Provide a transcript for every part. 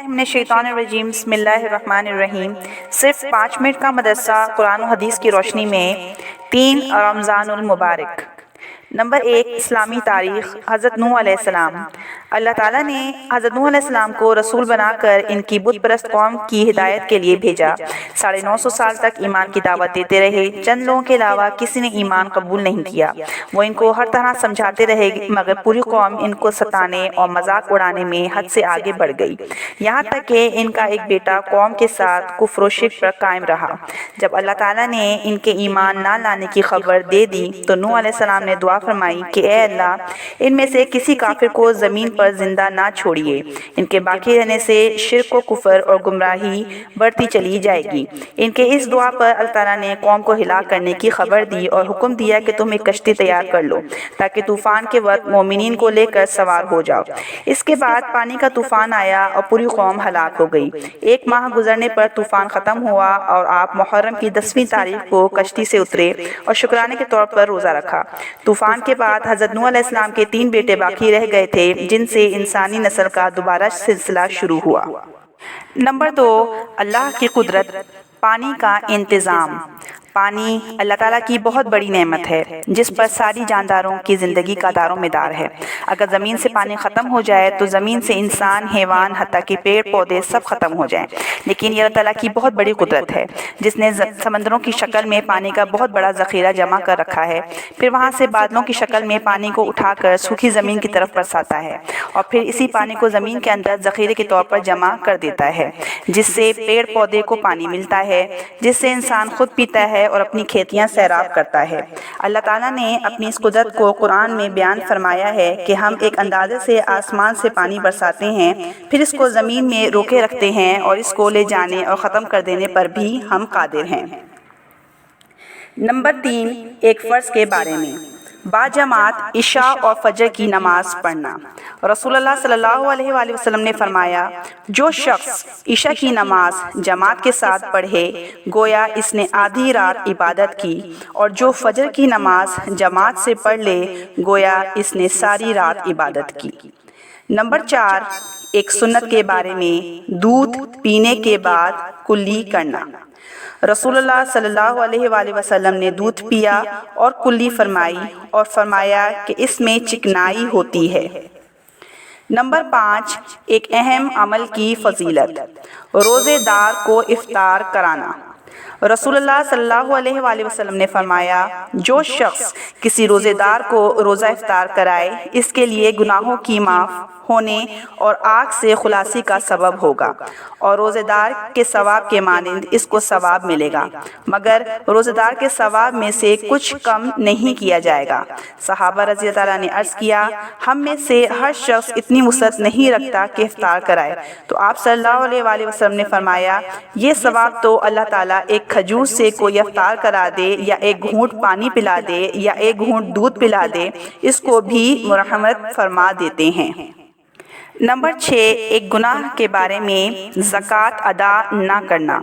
من الشیطان الرجیم بسم اللہ الرحمن الرحیم۔ صرف 5 منٹ کا مدرسہ قرآن و حدیث کی روشنی میں 3 رمضان المبارک۔ نمبر 1، اسلامی تاریخ۔ حضرت نوح علیہ السلام۔ اللہ تعالیٰ نے حضرت نوح علیہ السلام کو رسول بنا کر ان کی بت پرست قوم کی ہدایت کے لیے بھیجا۔ 950 سال تک ایمان کی دعوت دیتے رہے۔ چند لوگوں کے علاوہ کسی نے ایمان قبول نہیں کیا۔ وہ ان کو ہر طرح سمجھاتے رہے مگر پوری قوم ان کو ستانے اور مذاق اڑانے میں حد سے آگے بڑھ گئی، یہاں تک کہ ان کا ایک بیٹا قوم کے ساتھ کفر و شرک پر قائم رہا۔ جب اللہ تعالیٰ نے ان کے ایمان نہ لانے کی خبر دے دی تو نوح علیہ السلام نے دعا فرمائی کہ اے اللہ، ان میں سے کسی کافر کو زمین پر زندہ نہ چھوڑیے، ان کے باقی رہنے سے شرک و کفر اور گمراہی بڑھتی چلی جائے گی۔ ان کے اس دعا پر اللہ تعالیٰ نے قوم کو ہلاک کرنے کی خبر دی اور حکم دیا کہ تم ایک کشتی تیار کر لو تاکہ طوفان کے وقت مومنین کو لے کر سوار ہو جاؤ۔ اس کے بعد پانی کا طوفان آیا اور پوری قوم ہلاک ہو گئی۔ 1 ماہ گزرنے پر طوفان ختم ہوا اور آپ محرم کی 10ویں تاریخ کو کشتی سے اترے اور شکرانے کے طور پر روزہ رکھا۔ طوفان کے بعد حضرت نوح علیہ السلام کے 3 بیٹے باقی رہ گئے تھے جن سے انسانی نسل کا دوبارہ سلسلہ شروع ہوا۔ نمبر 2، اللہ کی قدرت، پانی کا انتظام۔ پانی اللہ تعالیٰ کی بہت بڑی نعمت ہے جس پر ساری جانداروں کی زندگی کا دار و مدار ہے۔ اگر زمین سے پانی ختم ہو جائے تو زمین سے انسان، حیوان، حتیٰ کہ پیڑ پودے سب ختم ہو جائیں، لیکن یہ اللہ تعالیٰ کی بہت بڑی قدرت ہے جس نے سمندروں کی شکل میں پانی کا بہت بڑا ذخیرہ جمع کر رکھا ہے، پھر وہاں سے بادلوں کی شکل میں پانی کو اٹھا کر سوکھی زمین کی طرف برساتا ہے اور پھر اسی پانی کو زمین کے اندر ذخیرے کے طور پر جمع کر دیتا ہے، جس سے پیڑ پودے کو پانی ملتا ہے، جس سے انسان خود پیتا ہے اور اپنی کھیتیاں سیراب کرتا ہے۔ اللہ تعالیٰ نے اپنی اس قدرت کو قرآن میں بیان فرمایا ہے کہ ہم ایک اندازے سے آسمان سے پانی برساتے ہیں، پھر اس کو زمین میں روکے رکھتے ہیں اور اس کو لے جانے اور ختم کر دینے پر بھی ہم قادر ہیں۔ نمبر 3، ایک فرض کے بارے میں، باجماعت عشاء اور فجر کی نماز پڑھنا۔ رسول اللہ صلی اللہ علیہ وآلہ وسلم نے فرمایا، جو شخص عشاء کی نماز جماعت کے ساتھ پڑھے گویا اس نے آدھی رات عبادت کی، اور جو فجر کی نماز جماعت سے پڑھ لے گویا اس نے ساری رات عبادت کی۔ نمبر 4، ایک سنت کے بارے میں، دودھ پینے کے بعد کلی کرنا۔ رسول اللہ صلی اللہ علیہ وآلہ وسلم نے دودھ پیا اور کلی فرمائی اور فرمایا کہ اس میں چکنائی ہوتی ہے۔ نمبر 5، ایک اہم عمل کی فضیلت، روزے دار کو افطار کرانا۔ رسول اللہ صلی اللہ علیہ وآلہ وسلم نے فرمایا، جو شخص کسی روزے دار کو روزہ افطار کرائے اس کے لیے گناہوں کی معاف ہونے اور آگ سے خلاصی کا سبب ہوگا، اور روزے دار کے ثواب کے مانند اس کو ثواب ملے گا، مگر روزے دار کے ثواب میں سے کچھ کم نہیں کیا جائے گا۔ صحابہ رضی اللہ عنہ نے عرض کیا، ہم میں سے ہر شخص اتنی وسعت نہیں رکھتا کہ افطار کرائے، تو آپ صلی اللہ علیہ وآلہ وسلم نے فرمایا، یہ ثواب تو اللہ تعالیٰ ایک کھجور سے کوئی افطار کرا دے یا ایک گھونٹ پانی پلا دے یا ایک گھونٹ دودھ پلا دے، اس کو بھی مرحمت فرما دیتے ہیں۔ نمبر 6، ایک گناہ کے بارے میں، زکوٰۃ ادا نہ کرنا۔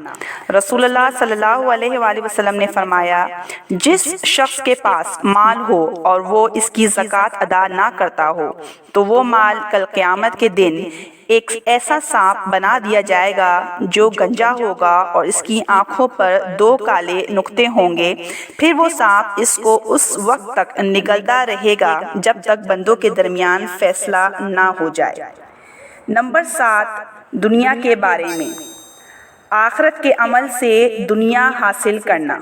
رسول اللہ صلی اللہ علیہ وآلہ وسلم نے فرمایا، جس شخص کے پاس مال ہو اور وہ اس کی زکوٰۃ ادا نہ کرتا ہو تو وہ مال کل قیامت کے دن ایک ایسا سانپ بنا دیا جائے گا جو گنجا ہوگا اور اس کی آنکھوں پر 2 کالے نقطے ہوں گے، پھر وہ سانپ اس کو اس وقت تک نگلتا رہے گا جب تک بندوں کے درمیان فیصلہ نہ ہو جائے۔ نمبر 7، دنیا کے بارے میں، آخرت کے عمل سے دنیا حاصل کرنا۔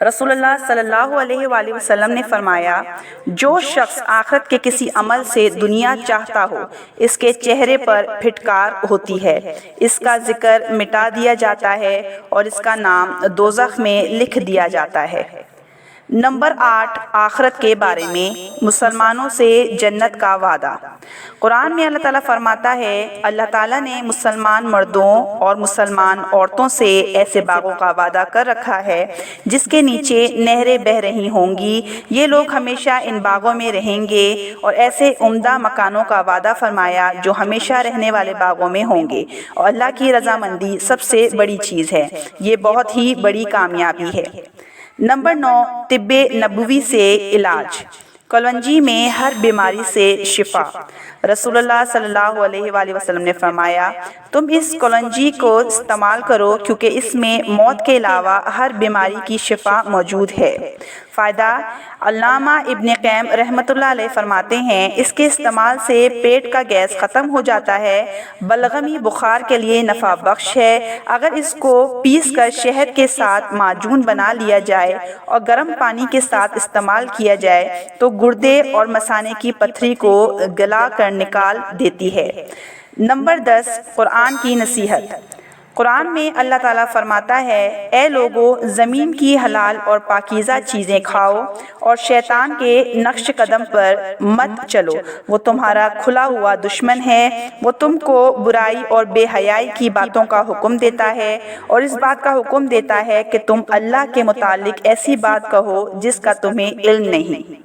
رسول اللہ صلی اللہ علیہ وآلہ وسلم نے فرمایا، جو شخص آخرت کے کسی عمل سے دنیا چاہتا ہو اس کے چہرے پر پھٹکار ہوتی ہے، اس کا ذکر مٹا دیا جاتا ہے اور اس کا نام دوزخ میں لکھ دیا جاتا ہے۔ نمبر 8، آخرت کے بارے میں، مسلمانوں سے جنت کا وعدہ۔ قرآن میں اللہ تعالیٰ فرماتا ہے، اللہ تعالیٰ نے مسلمان مردوں اور مسلمان عورتوں سے ایسے باغوں کا وعدہ کر رکھا ہے جس کے نیچے نہریں بہہ رہی ہوں گی، یہ لوگ ہمیشہ ان باغوں میں رہیں گے، اور ایسے عمدہ مکانوں کا وعدہ فرمایا جو ہمیشہ رہنے والے باغوں میں ہوں گے، اور اللہ کی رضامندی سب سے بڑی چیز ہے، یہ بہت ہی بڑی کامیابی ہے۔ نمبر 9، طب نبوی سے علاج، کلونجی میں ہر بیماری سے شفا۔ رسول اللہ صلی اللہ علیہ وآلہ وسلم نے فرمایا تم اس کلونجی کو استعمال کرو کیونکہ اس میں موت کے علاوہ ہر بیماری کی شفا موجود ہے۔ فائدہ: علامہ ابن قیم رحمۃ اللہ علیہ فرماتے ہیں اس کے استعمال سے پیٹ کا گیس ختم ہو جاتا ہے، بلغمی بخار کے لیے نفع بخش ہے۔ اگر اس کو پیس کر شہد کے ساتھ معجون بنا لیا جائے اور گرم پانی کے ساتھ استعمال کیا جائے تو گردے اور مثانے کی پتھری کو گلا کر نکال دیتی ہے۔ نمبر 10، قرآن کی نصیحت۔ قرآن میں اللہ تعالیٰ فرماتا ہے اے لوگو زمین کی حلال اور پاکیزہ چیزیں کھاؤ اور شیطان کے نقش قدم پر مت چلو، وہ تمہارا کھلا ہوا دشمن ہے، وہ تم کو برائی اور بے حیائی کی باتوں کا حکم دیتا ہے اور اس بات کا حکم دیتا ہے کہ تم اللہ کے متعلق ایسی بات کہو جس کا تمہیں علم نہیں۔